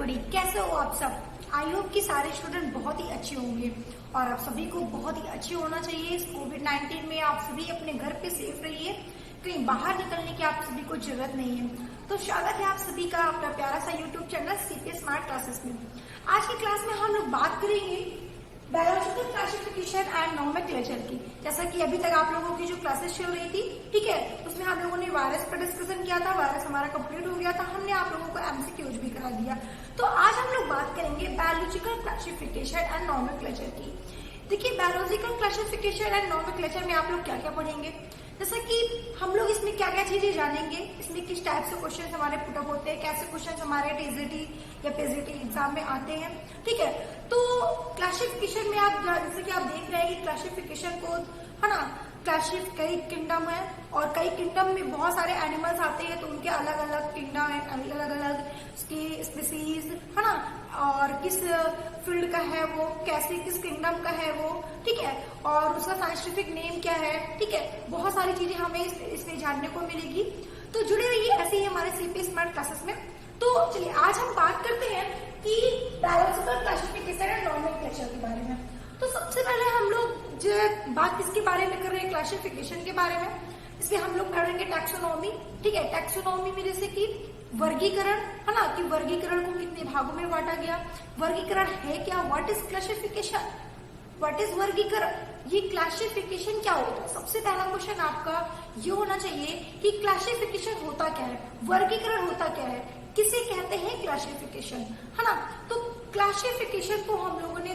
Everybody, कैसे हो आप सब। आई होप कि सारे स्टूडेंट बहुत ही अच्छे होंगे और आप सभी को बहुत ही अच्छे होना चाहिए। इस कोविड-19 में आप सभी अपने घर पे सेफ रहिए, कहीं बाहर निकलने की आप सभी को जरूरत नहीं है। तो स्वागत है आप सभी का अपना प्यारा सा YouTube channel CPS smart classes में। आज की क्लास में हम लोग बात करेंगे बायोलॉजिकल क्लासिफिकेशन एंड नोमेनक्लेचर की। जैसा कि अभी तक आप लोगों की जो क्लासेस चल रही थी, ठीक है, उसमें हम लोगों ने वायरस पर डिस्कशन किया था। वायरस हमारा कंप्लीट हो गया था, हमने आप लोगों को एमसीक्यूज भी करा दिया। तो आज हम लोग बात करेंगे बायोलॉजिकल क्लासिफिकेशन एंड नोमेनक्लेचर की। देखिए, बायोलॉजिकल क्लासिफिकेशन एंड नोमेनक्लेचर में आप लोग क्या क्या पढ़ेंगे, जैसा कि हम लोग इसमें क्या क्या चीजें जानेंगे, इसमें किस टाइप से क्वेश्चन हमारे पुटअप होते हैं, कैसे क्वेश्चन हमारे टीजीटी या पीजीटी एग्जाम में आते हैं, ठीक है। तो क्लासिफिकेशन में आप जैसे कि आप देख रहे हैं कि क्लासिफिकेशन को, है ना, कई किंगडम है और कई किंगडम में बहुत सारे एनिमल्स आते हैं, तो उनके अलग अलग किंगडम है, अलग अलग उसकी स्पीसीज, है ना, और किस फील्ड का है वो, कैसे किस किंगडम का है वो, ठीक है, और उसका साइंटिफिक नेम क्या है, ठीक है। बहुत सारी चीजें हमें इसमें जानने को मिलेगी। तो जुड़े रहिए ऐसे ही हमारे सीपीएस स्मार्ट क्लासेस में। तो चलिए आज हम बात करते हैं कि बायोलॉजिकल क्लासिफिकेशन एंड नोमेनक्लेचर के बारे में। तो सबसे पहले हम लोग बात किसके बारे में कर रहे हैं, क्लासिफिकेशन के बारे में। इसमें हम लोग पढ़ेंगे टैक्सोनॉमी, ठीक है। टैक्सोनॉमी में जैसे कि वर्गीकरण, है ना, कि वर्गीकरण को कितने भागों में बांटा गया, वर्गीकरण है क्या, what is classification, what is वर्गीकरण, ये क्लासिफिकेशन क्या होता है। सबसे पहला क्वेश्चन आपका ये होना चाहिए कि क्लासिफिकेशन होता क्या है, वर्गीकरण होता क्या है, किसे कहते हैं क्लासिफिकेशन, है ना। तो क्लासिफिकेशन को हम लोगों ने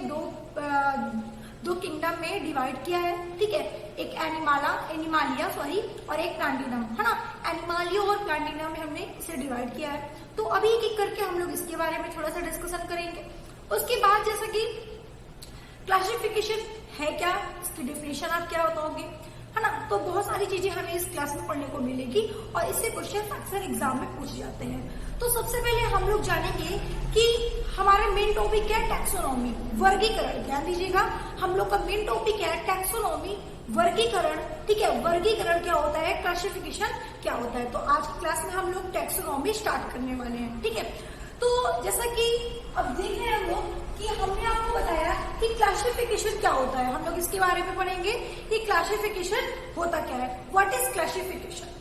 दो किंगडम में डिवाइड किया है, ठीक है। एक एनिमालिया और एक प्लांटिनम, है ना। एनिमालिया और प्लांटिनम में हमने इसे डिवाइड किया है। तो अभी एक एक करके हम लोग इसके बारे में थोड़ा सा डिस्कशन करेंगे। उसके बाद जैसा कि क्लासिफिकेशन है क्या, इसकी डेफिनेशन आप क्या बताओगे, है ना। तो बहुत सारी चीजें हमें इस क्लास में पढ़ने को मिलेगी और इससे क्वेश्चन अक्सर एग्जाम में पूछे जाते हैं। तो सबसे पहले हम लोग जानेंगे कि हमारा मेन टॉपिक है टैक्सोनॉमी, वर्गीकरण। ध्यान दीजिएगा, हम लोग का मेन टॉपिक है टैक्सोनॉमी, वर्गीकरण, ठीक है। वर्गीकरण क्या होता है, क्लासिफिकेशन क्या होता है। तो आज की क्लास में हम लोग टैक्सोनॉमी स्टार्ट करने वाले हैं, ठीक है। तो जैसा कि अब देख रहे हैं हम लोग कि हमने आपको बताया कि क्लासिफिकेशन क्या होता है, हम लोग इसके बारे में पढ़ेंगे कि क्लासिफिकेशन होता क्या है, व्हाट इज क्लासिफिकेशन।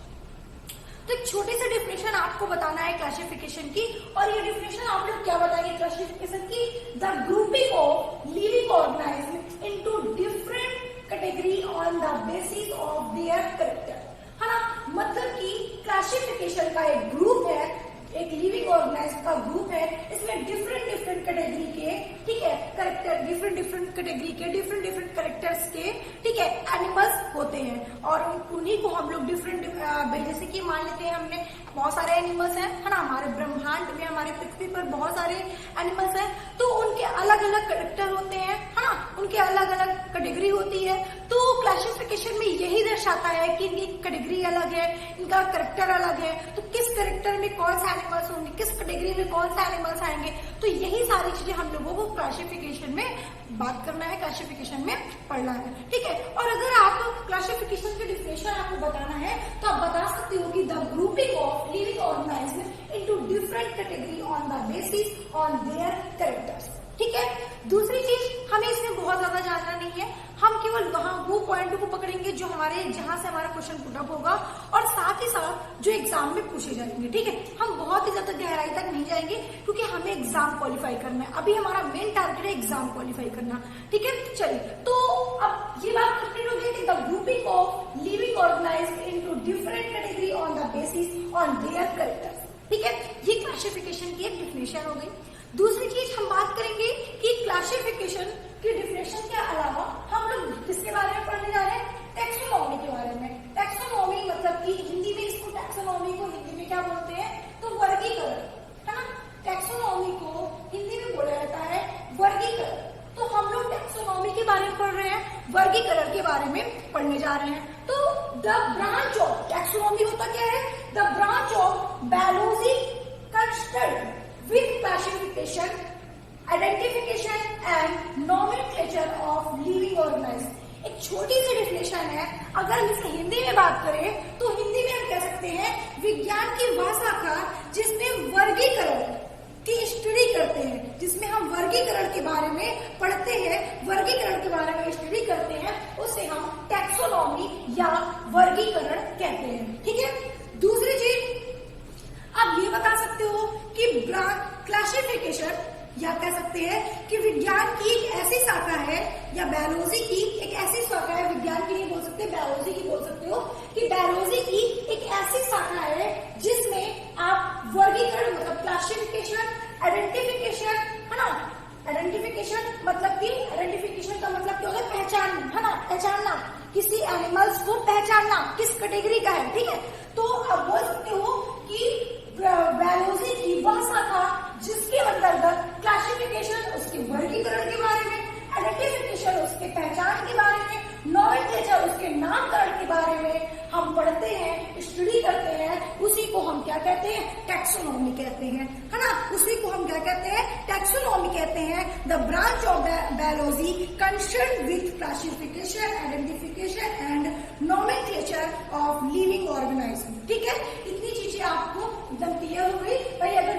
तो एक छोटे से डिफिनेशन आपको बताना है क्लासिफिकेशन की, और ये डिफिनेशन आप लोग क्या बताएंगे क्लासिफिकेशन की, the grouping of living organism into different category on the basis of their character, है ना। मतलब कि क्लासिफिकेशन का एक ग्रुप है, एक लिविंग ऑर्गेनिज्म का ग्रुप है, इसमें डिफरेंट कैटेगरी के, ठीक है, कैरेक्टर, डिफरेंट कैटेगरी के डिफरेंट कैरेक्टर्स के, ठीक है, एनिमल्स होते हैं। और उन्हीं को हम लोग डिफरेंट, जैसे कि मान लेते हैं हमने बहुत सारे एनिमल्स हैं, है ना, हमारे ब्रह्मांड में, हमारे पृथ्वी पर बहुत सारे एनिमल्स हैं, तो उनके अलग अलग कैरेक्टर होते हैं, है ना, उनके अलग अलग कैटेगरी होती है। तो क्लासिफिकेशन में यही दर्शाता है कि इनकी कैटेगरी अलग है, इनका कैरेक्टर अलग है, तो किस कैरेक्टर में कौन सा एनिमल्स होंगे, किस कैटेगरी में कौन सा एनिमल्स आएंगे। तो यही सारी चीजें हम लोगों को क्लासिफिकेशन में बात करना है, क्लासिफिकेशन में पढ़ना है, ठीक है। और अगर आप क्लासिफिकेशन की डिफिनेशन आपको बताना है तो आप बता सकते हो कि the grouping of living organism into different category on the basis on their characters, ठीक है। दूसरी चीज हमें इसमें बहुत ज्यादा जानना नहीं है, हम केवल वहां वो पॉइंट को पकड़ेंगे जो जहां से हमारा क्वेश्चन पुटअप होगा और साथ ही साथ जो एग्जाम में पूछे जाएंगे, ठीक है। हम बहुत ही ज्यादा गहराई तक नहीं जाएंगे क्योंकि हमें एग्जाम क्वालिफाई करना है। अभी हमारा मेन टारगेट है एग्जाम क्वालिफाई करना, ठीक है। चलिए, तो अब ये बात कंप्लीट हो गई कि the grouping of living organism into different category on the basis on their characters, ठीक है। ये क्लासिफिकेशन की एक डिफिनेशन हो गई। दूसरी चीज हम बात करेंगे कि क्लासिफिकेशन की डिफिनेशन के अलावा हम लोग किसके बारे में पढ़ने जा रहे हैं, टैक्सोनॉमी के बारे में। टैक्सोनॉमी मतलब कि हिंदी में इसको, टैक्सोनॉमी को हिंदी में क्या बोलते हैं, तो वर्गीकरण, है ना। टैक्सोनॉमी को हिंदी में बोला जाता है वर्गीकरण। तो हम लोग टैक्सोनॉमी के बारे में पढ़ रहे हैं, वर्गीकरण के बारे में पढ़ने जा रहे हैं। तो द ब्रांच ऑफ टैक्सोनॉमी होता क्या है, the branch of biology concerned with classification, identification and nomenclature of living organisms। एक छोटी सी डिफिनेशन है, अगर हम इसकी हिंदी में बात करें तो हिंदी में हम कह सकते हैं विज्ञान की वह शाखा जिसमें वर्गीकरण की स्टडी कर वर्गीकरण के बारे में पढ़ते हैं, वर्गीकरण के बारे में स्टडी करते हैं, उसे हम टैक्सोनॉमी या वर्गीकरण कहते हैं। ठीक है। दूसरी चीज आप ये बता सकते हो कि क्लासिफिकेशन, या कह सकते हैं कि विज्ञान की एक ऐसी शाखा है, या बायोलॉजी की एक ऐसी शाखा है, विज्ञान की नहीं बोल सकते, बायोलॉजी की बोल सकते हो, कि बायोलॉजी की एक ऐसी शाखा है जिसमें आप वर्गीकरण मतलब क्लासिफिकेशन, आइडेंटिफिकेशन, है ना, आइडेंटिफिकेशन मतलब कि आइडेंटिफिकेशन का मतलब क्या होता है, पहचान, है ना, पहचानना, किसी एनिमल्स को पहचानना किस कैटेगरी का है। ठीक है। तो आप बोल सकते हो कि बायोलॉजी की वह शाखा जिसके अंतर्गत क्लासिफिकेशन उसके वर्गीकरण के बारे में, आइडेंटिफिकेशन उसके पहचान के बारे में, नॉमेनक्लेचर उसके नामकरण के बारे में हम पढ़ते हैं, स्टडी करते हैं, उसी को हम क्या कहते हैं, टैक्सोनॉमी कहते हैं, है ना, उसी को हम क्या कहते हैं, टैक्सोनॉमी कहते हैं। The branch of biology concern with classification, identification and nomenclature of living organism. ठीक है। इतनी चीजें आपको एकदम क्लियर हो गई भाई। अगर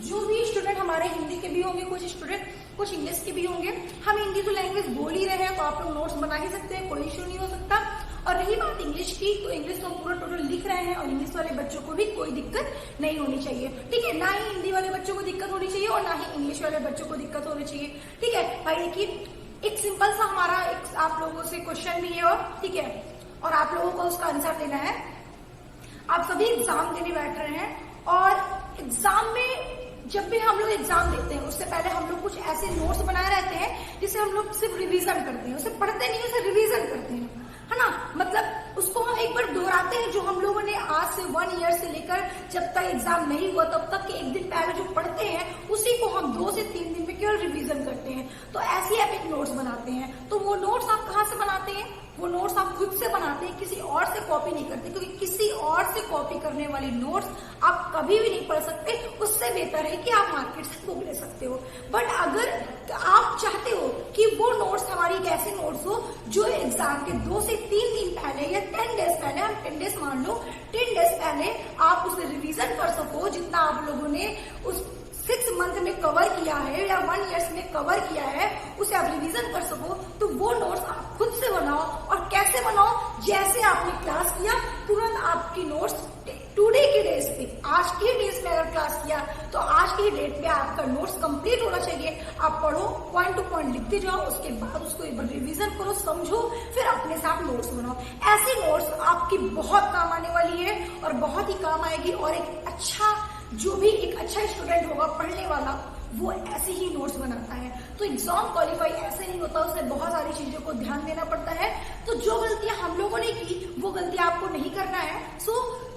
जो भी स्टूडेंट हमारे हिंदी के भी होंगे, कुछ स्टूडेंट कुछ इंग्लिश के भी होंगे, हम हिंदी तो लैंग्वेज बोल ही रहे हैं, तो आप लोग नोट्स बना ही सकते हैं, कोई इश्यू नहीं हो सकता। और रही बात इंग्लिश की, तो इंग्लिश तो पूरा टोटल लिख रहे हैं और इंग्लिश वाले बच्चों को भी कोई दिक्कत नहीं होनी चाहिए। ठीक है। ना ही हिंदी वाले बच्चों को दिक्कत होनी चाहिए और ना ही इंग्लिश वाले बच्चों को दिक्कत होनी चाहिए। ठीक है भाई। देखिए, एक सिंपल सा हमारा एक आप लोगों से क्वेश्चन भी है, और ठीक है, और आप लोगों को उसका आंसर देना है। आप सभी एग्जाम देने बैठ रहे हैं, और एग्जाम में जब भी हम लोग एग्जाम देते हैं उससे पहले हम लोग कुछ ऐसे नोट्स बनाए रहते हैं जिसे हम लोग सिर्फ रिवीजन करते हैं, उसे पढ़ते नहीं, उसे रिवीजन करते हैं, है ना, मतलब उसको हम एक बार दोहराते हैं। जो हम लोगों ने आज से 1 ईयर से लेकर जब तक एग्जाम नहीं हुआ तब तक के एक दिन पहले जो पढ़ते हैं उसी को हम 2 से 3 दिन में केवल रिवीजन करते हैं। तो ऐसे आप एक नोट्स बनाते हैं। तो वो नोट्स आप कहाँ से बनाते हैं, वो नोट्स आप खुद से बनाते हैं, किसी और से कॉपी नहीं करते, क्योंकि किसी और से कॉपी करने वाली नोट्स आप कभी भी नहीं पढ़ सकते। उससे बेहतर है कि आप मार्केट से बुक ले सकते हो। बट अगर आप चाहते हो कि वो नोट्स हमारी कैसे नोट्स हो जो एग्जाम के 2 से 3 दिन पहले या 10 डेज पहले, हम 10 डेज मान लो, 10 डेज पहले आप उसे रिवीजन कर सको, जितना आप लोगों ने उस 6 मंथ में कवर किया है या 1 ईयर्स में कवर किया है, उसे आप रिवीजन कर सको। तो वो नोट्स आप खुद से बनाओ। और कैसे बनाओ, जैसे आपने क्लास किया तुरंत आपकी नोट्स टुडे की डेज पे, आज की डेज में अगर क्लास किया तो आज की डेट पे आपका नोट्स कंप्लीट होना चाहिए। आप पढ़ो, पॉइंट टू पॉइंट लिखते जाओ, उसके बाद उसको एक बार रिवीजन करो, समझो, फिर अपने साथ नोट्स बनाओ। ऐसे नोट्स आपकी बहुत काम आने वाली है और बहुत ही काम आएगी। और एक अच्छा, जो भी एक अच्छा स्टूडेंट होगा पढ़ने वाला, वो ऐसे ही नोट्स बनाता है। तो एग्जाम क्वालिफाई ऐसे नहीं होता, उसे बहुत सारी चीजों को ध्यान देना पड़ता है। तो जो गलतियां हम लोगों ने की वो गलतियां आपको नहीं करना है।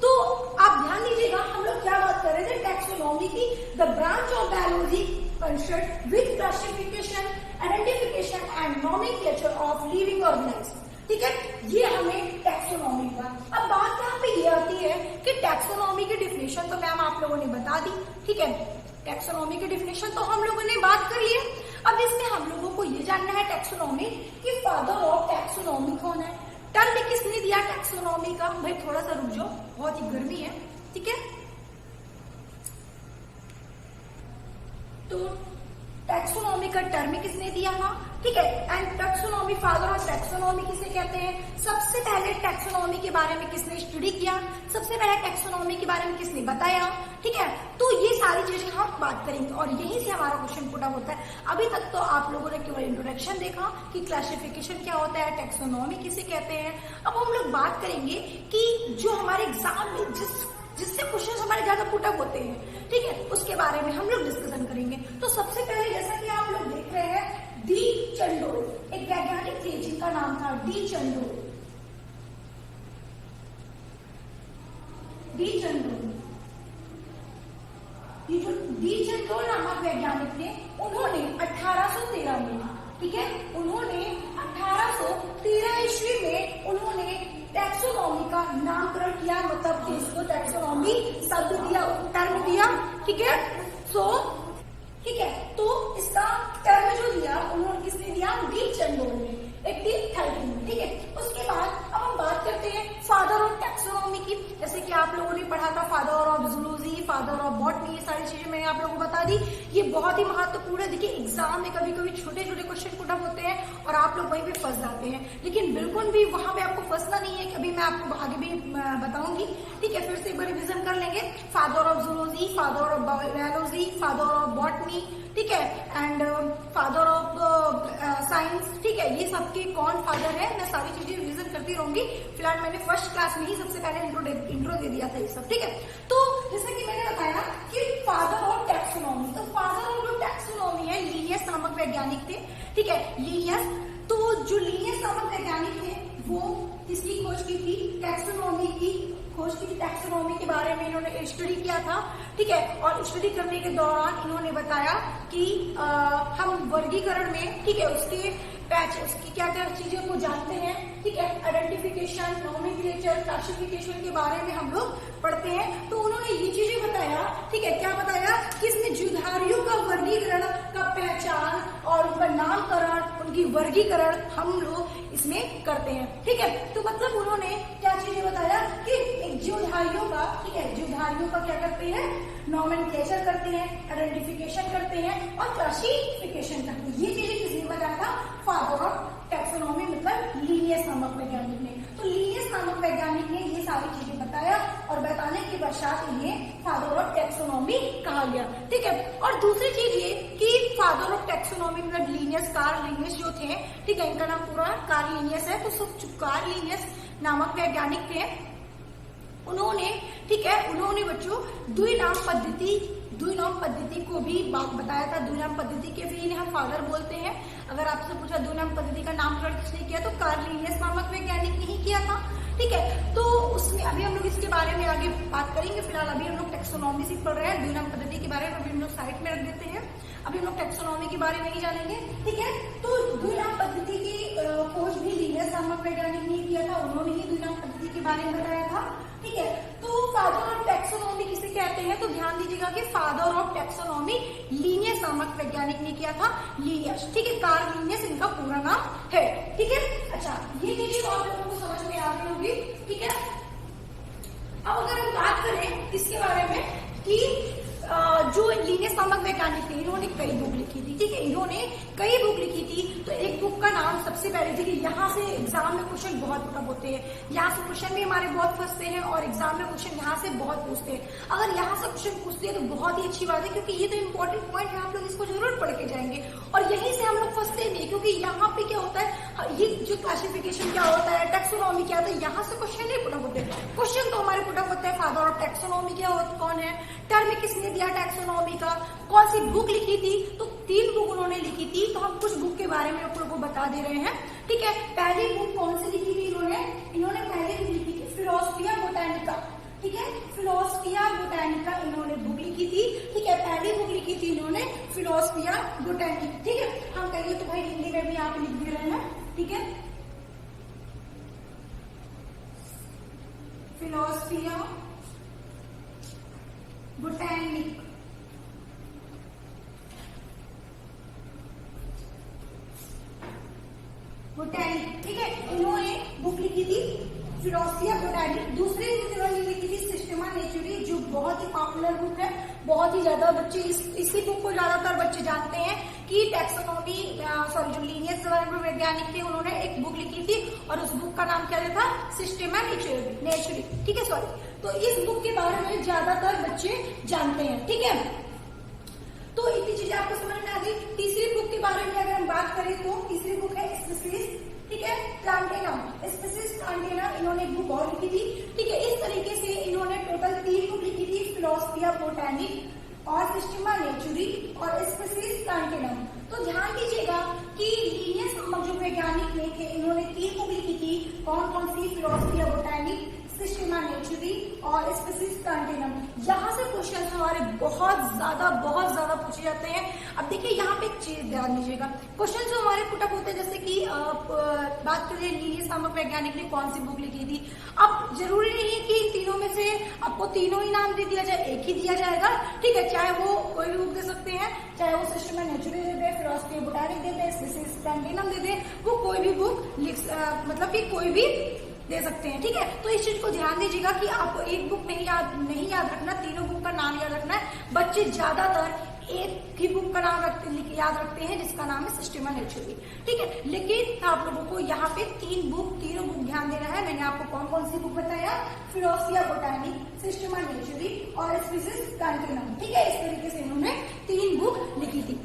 तो आप ध्यान दीजिएगा, हम लोग क्या बात कर रहे थे, टैक्सोनॉमी की। The branch of biology concern with classification, identification and nomenclature of living organism. ठीक है, ये हमें टैक्सोनॉमी का। अब बात यहाँ पे ये आती है कि टैक्सोनॉमी की डिफिनेशन तो मैम आप लोगों ने बता दी। ठीक है, टैक्सोनॉमी की डिफिनेशन तो हम लोगों ने बात करी है। अब इसमें हम लोगों को ये जानना है टैक्सोनॉमी कि फादर ऑफ टैक्सोनॉमी कौन है, टर्म किसने दिया टैक्सोनॉमी का। भाई थोड़ा सा रुक जाओ, बहुत ही गर्मी है। ठीक है, तो टैक्सोनॉमी का टर्म किसने दिया था। ठीक है, and taxonomy, father of taxonomy किसे कहते हैं। सबसे पहले टैक्सोनॉमी के बारे में किसने स्टडी किया, सबसे पहले टैक्सोनॉमी के बारे में किसने बताया। ठीक है, तो ये सारी चीजें हम बात करेंगे और यहीं से हमारा क्वेश्चन पुट अप होता है। अभी तक तो आप लोगों ने केवल इंट्रोडक्शन देखा कि क्लासिफिकेशन क्या होता है, टैक्सोनॉमी किसे कहते हैं। अब हम लोग बात करेंगे कि जो हमारे एग्जाम में जिससे क्वेश्चन हमारे ज्यादा पुटअप होते हैं, ठीक है, उसके बारे में हम लोग डिस्कशन करेंगे। तो सबसे पहले जैसा कि आप लोग देख रहे हैं, डी चंडोल एक वैज्ञानिक थे जिनका नाम था डी चंडोल। डी चंडोल, ये जो डी चंडोल नामक वैज्ञानिक थे, उन्होंने 1813 में, ठीक है, उन्होंने 1813 ईस्वी में उन्होंने टैक्सोनॉमी का नामकरण किया, मतलब कि इसको टैक्सोनॉमी शब्द दिया, टर्म दिया। ठीक है, ठीक है, तो इसका टर्म जो दिया उन्होंने किसने दिया, डी चंडोल ने 1813 में। ठीक है, उसके बाद अब हम बात करते हैं फादर ऑफ टैक्सोनॉमी की। जैसे कि आप लोगों ने पढ़ा था father of zoology, father of botany, ये सारी चीजें मैंने आप लोगों को बता दी। ये बहुत ही महत्वपूर्ण है। देखिए एग्जाम में कभी कभी छोटे छोटे क्वेश्चन पुट अप होते हैं और आप लोग वहीं पे फंस जाते हैं, लेकिन बिल्कुल भी वहां पे आपको फंसना नहीं है। अभी मैं आपको आगे भी बताऊंगी, ठीक है। फिर से एक बार रिविजन कर लेंगे। Father of zoology, father of biology, father of botany, ठीक है, एंड फादर ऑफ साइंस, ठीक है। ये सबके कौन फादर है, मैं सारी चीजें रिविजन करती रहूंगी। फिलहाल मैंने फर्स्ट क्लास में ही सबसे पहले इंट्रो दे दिया था ये सब, ठीक है। तो जैसे कि मैंने बताया कि फादर ऑफ टैक्सोनॉमी, तो फादर ऑफ जो टैक्सोनॉमी है लिनियस नामक वैज्ञानिक थे, ठीक है, लिनियस। तो जो लिनियस नामक वैज्ञानिक थे वो किसकी खोज की थी, टैक्सोनॉमी की खोज की। टैक्सोनॉमी के बारे में इन्होंने स्टडी किया था, ठीक है। और स्टडी करने के दौरान इन्होंने बताया कि हम वर्गीकरण में, ठीक है, उसके क्या क्या चीजों को जानते हैं, ठीक है। आइडेंटिफिकेशन, नोमेनक्लेचर, क्लासिफिकेशन के बारे में हम लोग पढ़ते हैं। तो उन्होंने ये चीजें बताया, ठीक है, क्या बताया कि इसमें जीवधारियों का वर्गीकरण का पहचान और उनका नामकरण, उनकी वर्गीकरण हम लोग इसमें करते हैं, ठीक है। तो मतलब उन्होंने क्या चीजें बताया कि एक जीवधारियों का, ठीक है, जीवधारियों का क्या करते हैं, नोमेनक्लेचर करते हैं, आइडेंटिफिकेशन करते हैं और क्लासिफिकेशन करते हैं। ये चीजें किसने बताया था, फादर ऑफ टैक्सोनॉमी मतलब लिनियस नामक वैज्ञानिक ने। तो लिनियस नामक वैज्ञानिक ने ये सारी चीजें बताया और बताने के पश्चात इन्हें फादर ऑफ टैक्सोनॉमी कहा गया, ठीक है। और दूसरी चीज ये कि फादर ऑफ टैक्सोनॉमी मतलब लिनियस, कार्ल लिनियस जो थे, ठीक है, इनका नाम पूरा कार्ल लिनियस है। तो कार्ल लिनियस नामक वैज्ञानिक थे, उन्होंने, ठीक है, उन्होंने बच्चों द्विनाम पद्धति को भी बताया था। द्विनाम पद्धति के भी इन्हें हम फादर बोलते हैं। अगर आपसे पूछा द्विनाम पद्धति का नामकरण किसने किया, तो कार्ल लिनियस नामक वैज्ञानिक ने ही किया था, ठीक है। तो उसमें अभी हम लोग इसके बारे में आगे बात करेंगे। फिलहाल अभी हम लोग टैक्सोनॉमी से पढ़ रहे हैं, द्विनाम पद्धति के बारे में अभी हम लोग साइड में रख देते हैं। अभी हम लोग टैक्सोनॉमी के बारे में ही जानेंगे, ठीक है। तो द्विनाम पद्धति की खोज भी लिनियस नामक वैज्ञानिक ने किया था, उन्होंने ही द्विनाम पद्धति के बारे में बताया था, ठीक है। तो फादर ऑफ टैक्सोनॉमी किसे कहते हैं, तो ध्यान दीजिएगा कि फादर ऑफ टैक्सोनॉमी लिनियस नामक वैज्ञानिक ने किया था, लिनियस, ठीक है, कार्ल लिनियस इनका पूरा नाम है, ठीक है। अच्छा, ये चीजें आप लोगों को समझ में आ रही होगी, ठीक है। अब अगर हम बात करें इसके बारे में कि जो लिनियस नामक वैज्ञानिक थे, इन्होंने कई बुक लिखी थी, ठीक है, इन्होंने कई बुक लिखी थी। तो एक बुक का नाम सबसे पहले, देखिए यहाँ से एग्जाम में क्वेश्चन बहुत पुटअप होते हैं, यहाँ से क्वेश्चन भी हमारे बहुत फंसते हैं और एग्जाम में क्वेश्चन यहाँ से बहुत पूछते हैं। अगर यहाँ से क्वेश्चन पूछते हैं तो बहुत ही अच्छी बात है, क्योंकि ये तो इंपॉर्टेंट पॉइंट है, आप लोग इसको जरूर पढ़ के जाएंगे। और यहीं से हम लोग फंसते नहीं, क्योंकि यहाँ पे क्या होता है, ये जो क्लासिफिकेशन क्या होता है, टैक्सोनॉमी क्या होता है, यहाँ से क्वेश्चन नहीं पुटअप होते। क्वेश्चन तो हमारे पुटअप होते हैं फादर ऑफ टैक्सोनॉमी क्या कौन है, टर्म किसने दिया टैक्सोनॉमी का, कौन सी बुक लिखी थी, तो 3 बुक उन्होंने लिखी थी। तो हम कुछ बुक के बारे में आप लोगों को बता दे रहे हैं, ठीक है। पहली बुक कौन सी लिखी थी इन्होंने पहले बुक लिखी थी फिलोसफिया बोटानिका, ठीक है, फिलोसफिया बोटानिका इन्होंने बुक लिखी थी, ठीक है। पहली बुक लिखी थी इन्होंने फिलोसफिया बोटानिका, ठीक है। हम कहिए तो भाई हिंदी में भी आप लिख दे रहे हैं, ठीक है, फिलोसफिया बोटैनिक, ठीक है, इन्होंने बुक लिखी थी फिलोसफिया बोटैनिक। दूसरी बुक इन्होंने लिखी थी सिस्टेमा नेचुरी, जो बहुत ही पॉपुलर बुक है, बहुत ही ज्यादा बच्चे इसी बुक को ज्यादातर बच्चे जानते हैं कि टैक्सोनॉमी जो लिनियस वैज्ञानिक थे, उन्होंने एक बुक लिखी थी और उस बुक का नाम क्या था, सिस्टेमा नेचुरी, ठीक है, सॉरी। तो इस बुक के बारे में ज्यादातर बच्चे जानते हैं, ठीक है। तो इतनी चीजें आपको समझ में आ गई। तीसरी बुक के बारे में अगर हम बात करें तो तीसरी बुक है स्पीसीज, ठीक है, प्लांटेनम, स्पीसीज प्लांटेनम, इन्होंने एक बुक और लिखी थी, ठीक है। इस तरीके से इन्होंने टोटल 3 बुक लिखी थी, फिलोसफिया बोटैनिक और सिस्टेमा नेचुरी और स्पीसीज प्लांटेनम। तो ध्यान दीजिएगा कि लिनियस नामक जो वैज्ञानिक ने थे, इन्होंने 3 बुक लिखी थी, कौन कौन सी, फिलोसफिया बोटैनिक, सिस्टेमा नेचुरी और स्पीसीज प्लांटेनम। यहाँ से क्वेश्चन हमारे बहुत ज्यादा पूछे जाते हैं। अब देखिए यहाँ पे एक चीज ध्यान दीजिएगा, क्वेश्चन जो हमारे पुटअप होते हैं, जैसे कि बात करें लिनियस नामक वैज्ञानिक ने कौन सी बुक लिखी थी। अब जरूरी नहीं है कि इन तीनों में से आपको तीनों ही नाम दे दिया जाए, एक ही दिया जाएगा, ठीक है, चाहे वो कोई भी बुक दे सकते हैं, चाहे वो सिस्टेमा नेचुरी दे दे, फिलोसफिया बोटैनिक दे दे, स्पीसीज प्लांटेनम दे दे, वो कोई भी बुक मतलब कि कोई भी दे सकते हैं। ठीक है, तो इस चीज को ध्यान दीजिएगा कि आपको एक बुक नहीं याद रखना, तीनों बुक का नाम याद रखना है। बच्चे ज्यादातर एक ही बुक का नाम याद रखते हैं जिसका नाम है सिस्टमा नेचुरी। ठीक है, लेकिन आप लोगों को यहाँ पे तीनों बुक ध्यान देना है। मैंने आपको कौन कौन सी बुक बताया, फिलोसिया बोटानी, सिस्टमा नेचुरी और स्पीसीज कंटिन्यूम। ठीक है, इस तरीके से इन्होंने 3 बुक लिखी थी।